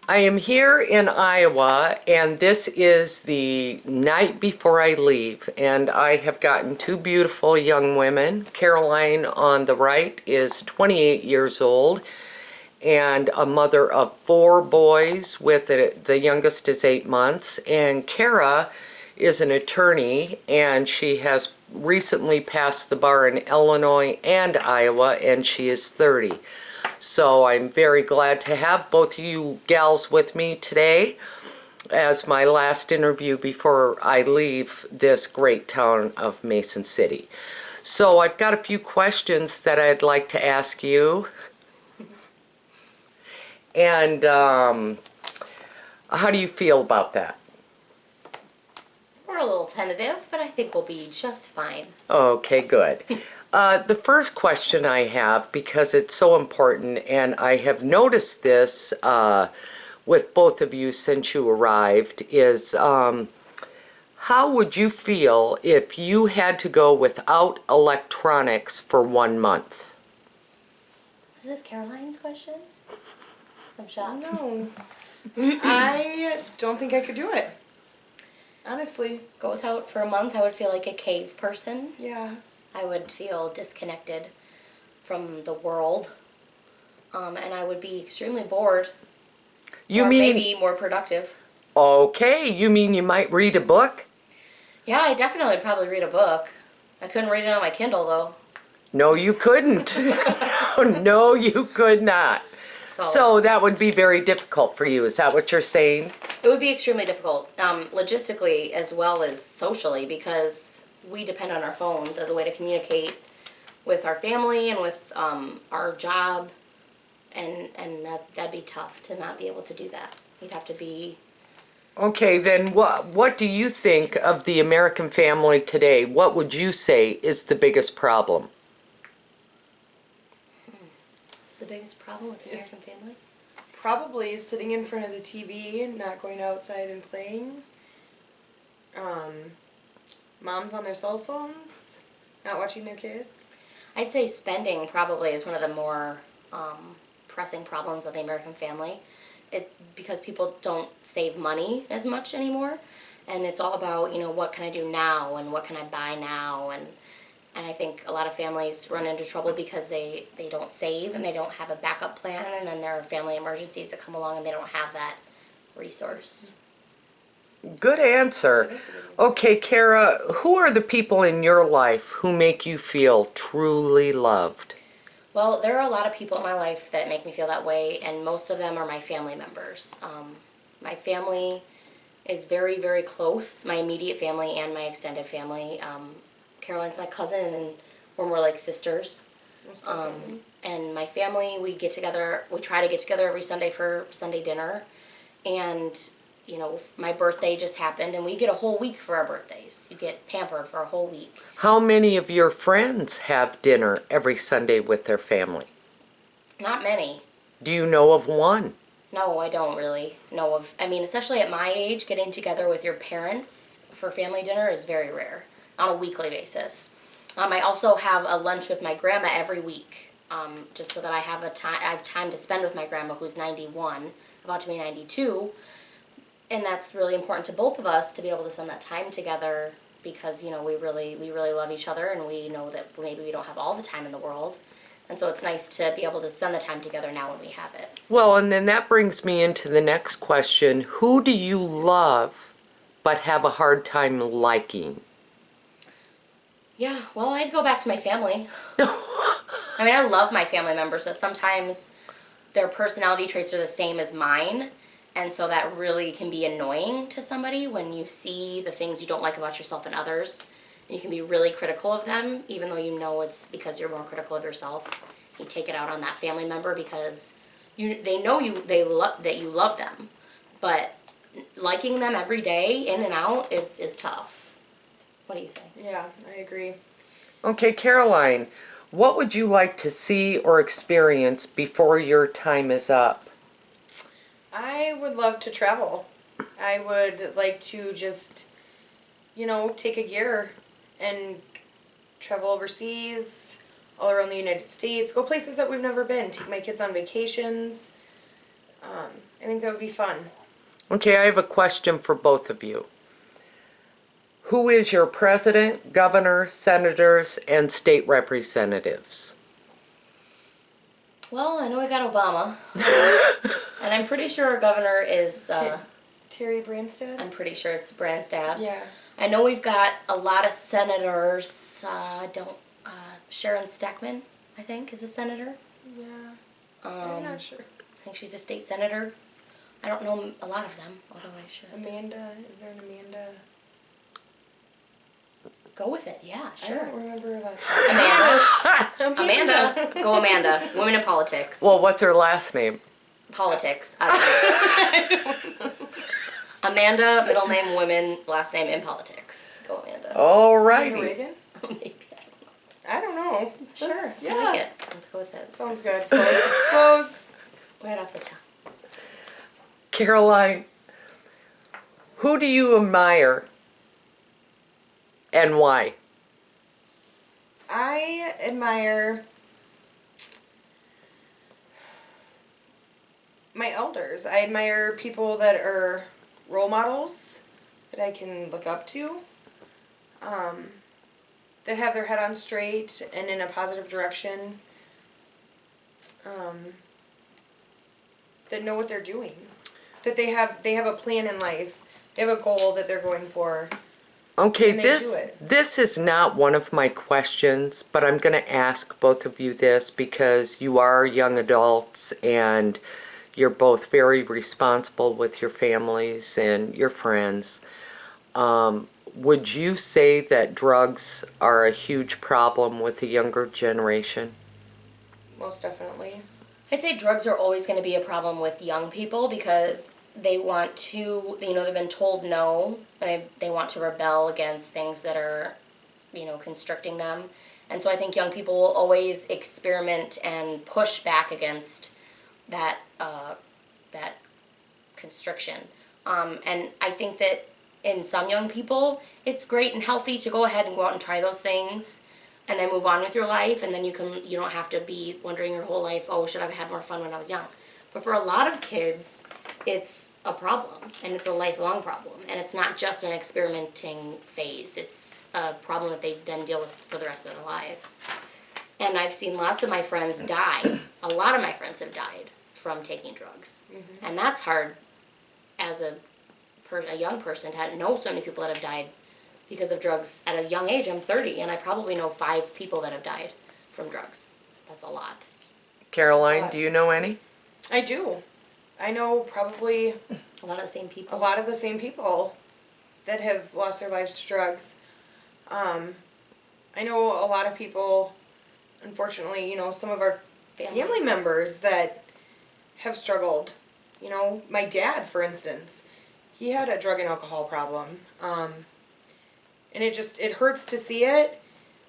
I am here in Iowa, and this is the night before I leave, and I have gotten two beautiful young women. Caroline on the right is 28 years old and a mother of four boys, with the youngest is 8 months, and Kara is an attorney, and she has recently passed the bar in Illinois and Iowa, and she is 30. So I'm very glad to have both of you gals with me today as my last interview before I leave this great town of Mason City. So I've got a few questions that I'd like to ask you. And how do you feel about that? We're a little tentative, but I think we'll be just fine. Okay, good. The first question I have, because it's so important, and I have noticed this with both of you since you arrived, is how would you feel if you had to go without electronics for 1 month? Is this Caroline's question? I'm shocked. No. I don't think I could do it. Honestly. Go without for a month, I would feel like a cave person. Yeah. I would feel disconnected from the world. And I would be extremely bored. You or mean, maybe more productive. okay, you mean you might read a book? Yeah, I definitely would probably read a book. I couldn't read it on my Kindle, though. No, you couldn't. No, you could not. So that would be very difficult for you. Is that what you're saying? It would be extremely difficult, logistically as well as socially, because we depend on our phones as a way to communicate with our family and with our job, and that'd be tough to not be able to do that. You'd have to be... Okay, then what do you think of the American family today? What would you say is the biggest problem? The biggest problem with the American family? Probably sitting in front of the TV and not going outside and playing. Moms on their cell phones, not watching their kids. I'd say spending probably is one of the more pressing problems of the American family. Because people don't save money as much anymore, and it's all about, what can I do now and what can I buy now, and I think a lot of families run into trouble because they don't save and they don't have a backup plan, and then there are family emergencies that come along and they don't have that resource. Good answer. Okay, Kara, who are the people in your life who make you feel truly loved? Well, there are a lot of people in my life that make me feel that way, and most of them are my family members. My family is very, very close, my immediate family and my extended family. Caroline's my cousin, and we're more like sisters. And my family, we try to get together every Sunday for Sunday dinner. And, my birthday just happened, and we get a whole week for our birthdays. You get pampered for a whole week. How many of your friends have dinner every Sunday with their family? Not many. Do you know of one? No, I don't really know of. Especially at my age, getting together with your parents for family dinner is very rare on a weekly basis. I also have a lunch with my grandma every week, just so that I have time to spend with my grandma, who's 91, about to be 92. And that's really important to both of us to be able to spend that time together, because we really love each other, and we know that maybe we don't have all the time in the world. And so it's nice to be able to spend the time together now when we have it. Well, and then that brings me into the next question. Who do you love but have a hard time liking? Yeah, well, I'd go back to my family. I love my family members, but sometimes their personality traits are the same as mine. And so that really can be annoying to somebody when you see the things you don't like about yourself and others. And you can be really critical of them, even though you know it's because you're more critical of yourself. You take it out on that family member because they know that you love them. But liking them every day, in and out, is tough. What do you think? Yeah, I agree. Okay, Caroline, what would you like to see or experience before your time is up? I would love to travel. I would like to just, take a year and travel overseas, all around the United States, go places that we've never been, take my kids on vacations, I think that would be fun. Okay, I have a question for both of you. Who is your president, governor, senators, and state representatives? Well, I know we got Obama. And I'm pretty sure our governor is, Terry Branstad? I'm pretty sure it's Branstad. Yeah. I know we've got a lot of senators. Sharon Steckman, I think, is a senator. Yeah. I'm not sure. I think she's a state senator. I don't know a lot of them, although I should. Amanda, is there an Amanda? Go with it, yeah, I sure. don't remember her last name. Amanda. Go Amanda. Women in politics. Well, what's her last name? Politics. I don't know. Amanda, middle name women, last name in politics. Go Amanda. All Ronald righty. Reagan? Maybe, I don't know. Sure, That's- I like it. Let's go with it. Sounds good. Close. Right off the top. Caroline, who do you admire and why? I admire my elders. I admire people that are role models that I can look up to, that have their head on straight and in a positive direction, that know what they're doing, that they have a plan in life, they have a goal that they're going for. Okay, And they do this it. this is not one of my questions, but I'm going to ask both of you this because you are young adults and you're both very responsible with your families and your friends. Would you say that drugs are a huge problem with the younger generation? Most definitely. I'd say drugs are always going to be a problem with young people because they want to, they've been told no. They want to rebel against things that are, constricting them. And so I think young people will always experiment and push back against that constriction. And I think that in some young people, it's great and healthy to go ahead and go out and try those things and then move on with your life, and then you don't have to be wondering your whole life, oh, should I have had more fun when I was young? But for a lot of kids, it's a problem, and it's a lifelong problem, and it's not just an experimenting phase. It's a problem that they then deal with for the rest of their lives. And I've seen lots of my friends die. A lot of my friends have died from taking drugs. Mm-hmm. And that's hard as a young person to know so many people that have died because of drugs at a young age. I'm 30, and I probably know 5 people that have died from drugs. That's a lot. Caroline, do you know any? I do. I know probably A lot of the same people. a lot of the same people that have lost their lives to drugs. I know a lot of people, unfortunately, some of our family members that have struggled. My dad, for instance, he had a drug and alcohol problem. And it hurts to see it.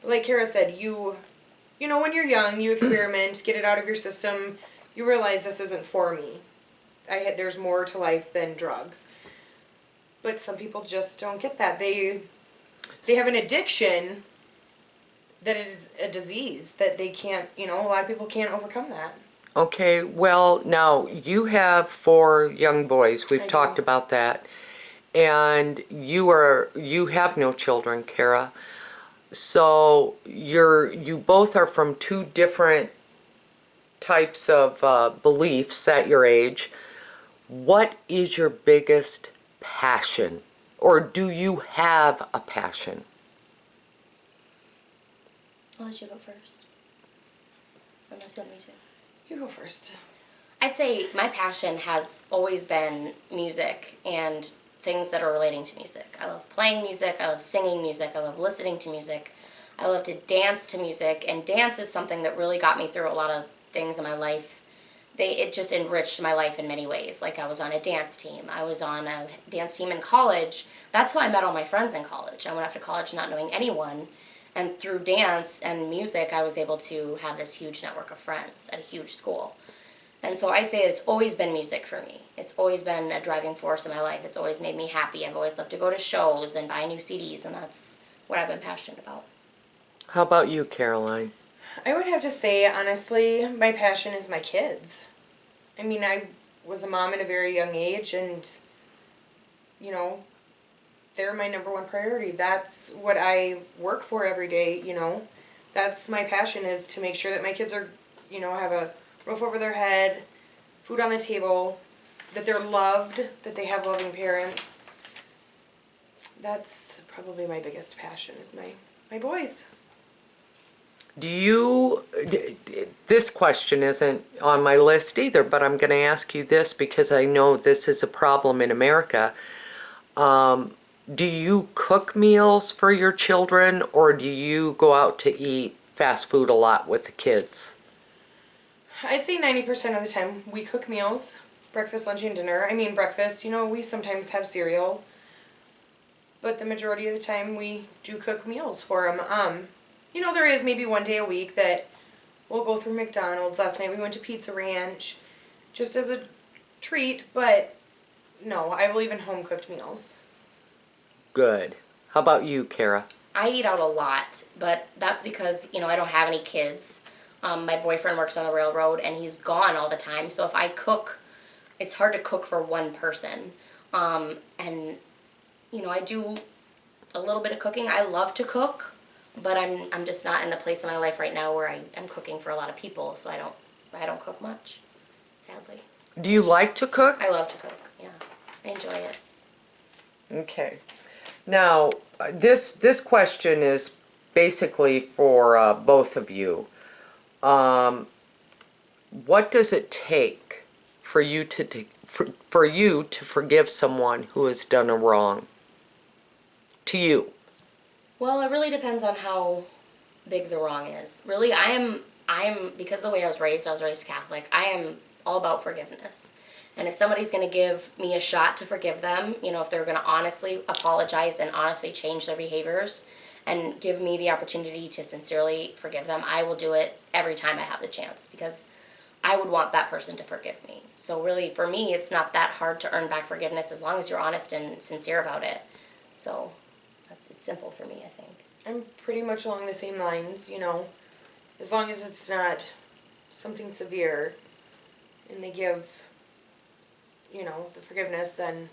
But like Kara said, when you're young, you experiment, get it out of your system, you realize this isn't for me. There's more to life than drugs. But some people just don't get that. They have an addiction that is a disease that they can't, a lot of people can't overcome that. Okay, well, now you have 4 young boys. We've talked about that. And you have no children, Kara. So you both are from 2 different types of beliefs at your age. What is your biggest passion? Or do you have a passion? I'll let you go first. Unless you want me to. You go first. I'd say my passion has always been music and things that are relating to music. I love playing music, I love singing music, I love listening to music, I love to dance to music, and dance is something that really got me through a lot of things in my life. It just enriched my life in many ways. Like I was on a dance team, I was on a dance team in college. That's how I met all my friends in college. I went off to college not knowing anyone, and through dance and music I was able to have this huge network of friends at a huge school. And so I'd say it's always been music for me. It's always been a driving force in my life. It's always made me happy. I've always loved to go to shows and buy new CDs, and that's what I've been passionate about. How about you, Caroline? I would have to say, honestly, my passion is my kids. I mean, I was a mom at a very young age, and, you know, they're my number one priority. That's what I work for every day, you know. That's my passion, is to make sure that my kids are, you know, have a roof over their head, food on the table, that they're loved, that they have loving parents. That's probably my biggest passion, is my boys. Do you, this question isn't on my list either, but I'm going to ask you this because I know this is a problem in America. Do you cook meals for your children, or do you go out to eat fast food a lot with the kids? I'd say 90% of the time we cook meals, breakfast, lunch, and dinner. I mean, breakfast, you know, we sometimes have cereal, but the majority of the time we do cook meals for them. You know, there is maybe one day a week that we'll go through McDonald's. Last night we went to Pizza Ranch just as a treat, but no, I believe in home cooked meals. Good. How about you, Kara? I eat out a lot, but that's because, you know, I don't have any kids. My boyfriend works on the railroad and he's gone all the time. So if I cook, it's hard to cook for one person. And, you know, I do a little bit of cooking. I love to cook, but I'm just not in the place in my life right now where I'm cooking for a lot of people. So I don't cook much, sadly. Do you like to cook? I love to cook, yeah. I enjoy it. Okay. Now, this question is basically for both of you. What does it take for you to forgive someone who has done a wrong to you? Well, it really depends on how big the wrong is. Really, I am because of the way I was raised Catholic. I am all about forgiveness. And if somebody's going to give me a shot to forgive them, you know, if they're going to honestly apologize and honestly change their behaviors and give me the opportunity to sincerely forgive them, I will do it every time I have the chance, because I would want that person to forgive me. So really, for me, it's not that hard to earn back forgiveness as long as you're honest and sincere about it. So it's simple for me, I think. I'm pretty much along the same lines, you know, as long as it's not something severe and they give, you know, the forgiveness, then.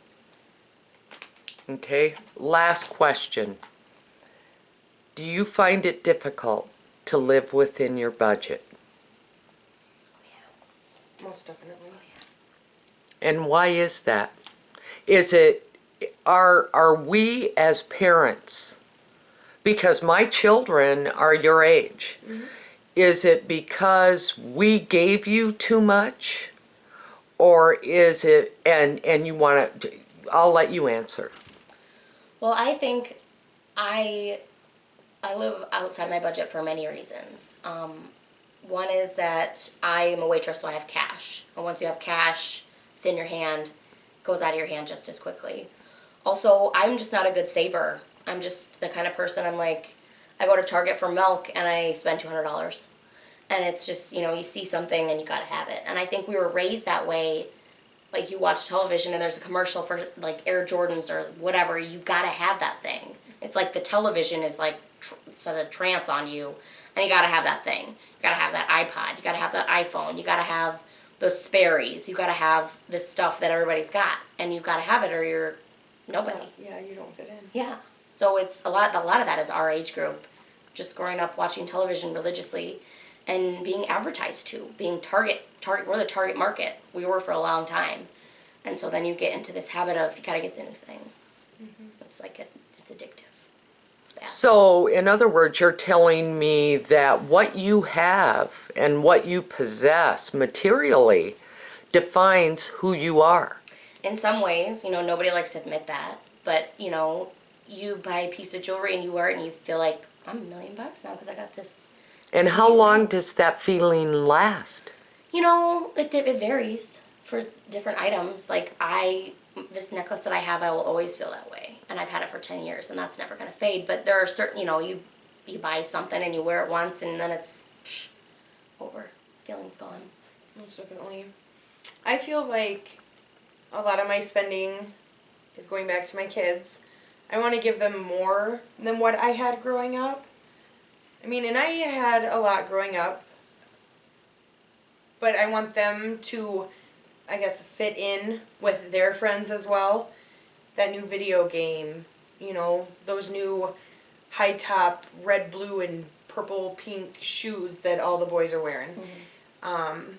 Okay. Last question. Do you find it difficult to live within your budget? Most definitely. And why is that? Are we as parents, because my children are your age, is it because we gave you too much? Or is it, and you want to, I'll let you answer. Well, I think I live outside my budget for many reasons. One is that I am a waitress, so I have cash. And once you have cash, it's in your hand, goes out of your hand just as quickly. Also, I'm just not a good saver. I'm just the kind of person, I'm like, I go to Target for milk and I spend $200. And it's just, you know, you see something and you gotta have it. And I think we were raised that way. Like, you watch television and there's a commercial for like Air Jordans or whatever, you gotta have that thing. It's like the television is like set a trance on you, and you gotta have that thing. You gotta have that iPod, you gotta have that iPhone, you gotta have those Sperry's, you gotta have this stuff that everybody's got, and you've gotta have it or you're nobody. Yeah, you don't fit in. Yeah. So it's a lot of that is our age group, just growing up watching television religiously and being advertised to, being target, we're the target market. We were for a long time. And so then you get into this habit of, you gotta get the new thing. It's like, it's addictive. It's bad. So, in other words, you're telling me that what you have and what you possess materially defines who you are. In some ways, you know, nobody likes to admit that, but, you know, you buy a piece of jewelry and you wear it and you feel like, I'm $1 million now because I got this. And how long does that feeling last? You know, it varies for different items. Like, this necklace that I have, I will always feel that way. And I've had it for 10 years, and that's never going to fade. But there are certain, you know, you buy something and you wear it once, and then it's over. The feeling's gone. Most definitely. I feel like a lot of my spending is going back to my kids. I want to give them more than what I had growing up. I mean, and I had a lot growing up, but I want them to I guess, fit in with their friends as well. That new video game, those new high top red, blue, and purple, pink shoes that all the boys are wearing. The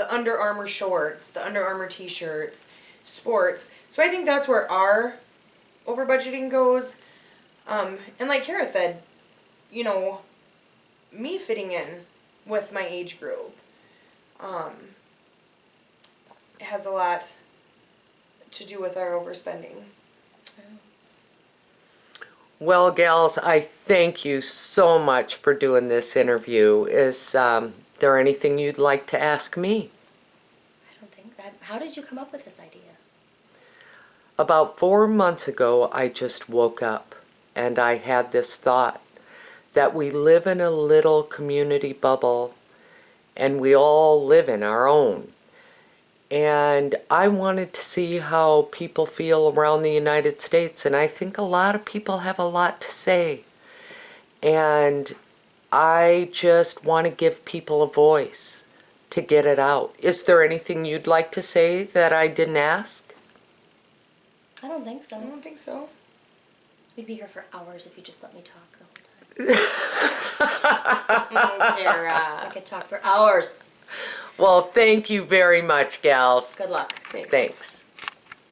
Under Armour shorts, the Under Armour t-shirts, sports. So I think that's where our over budgeting goes. And like Kara said, me fitting in with my age group has a lot to do with our overspending. Well, gals, I thank you so much for doing this interview. Is there anything you'd like to ask me? I don't think that. How did you come up with this idea? About 4 months ago, I just woke up and I had this thought that we live in a little community bubble and we all live in our own. And I wanted to see how people feel around the United States, and I think a lot of people have a lot to say. And I just want to give people a voice to get it out. Is there anything you'd like to say that I didn't ask? I don't think so. I don't think so. We'd be here for hours if you just let me talk the whole time. Kara. I could talk for hours. Well, thank you very much, gals. Good luck. Thanks. Thanks.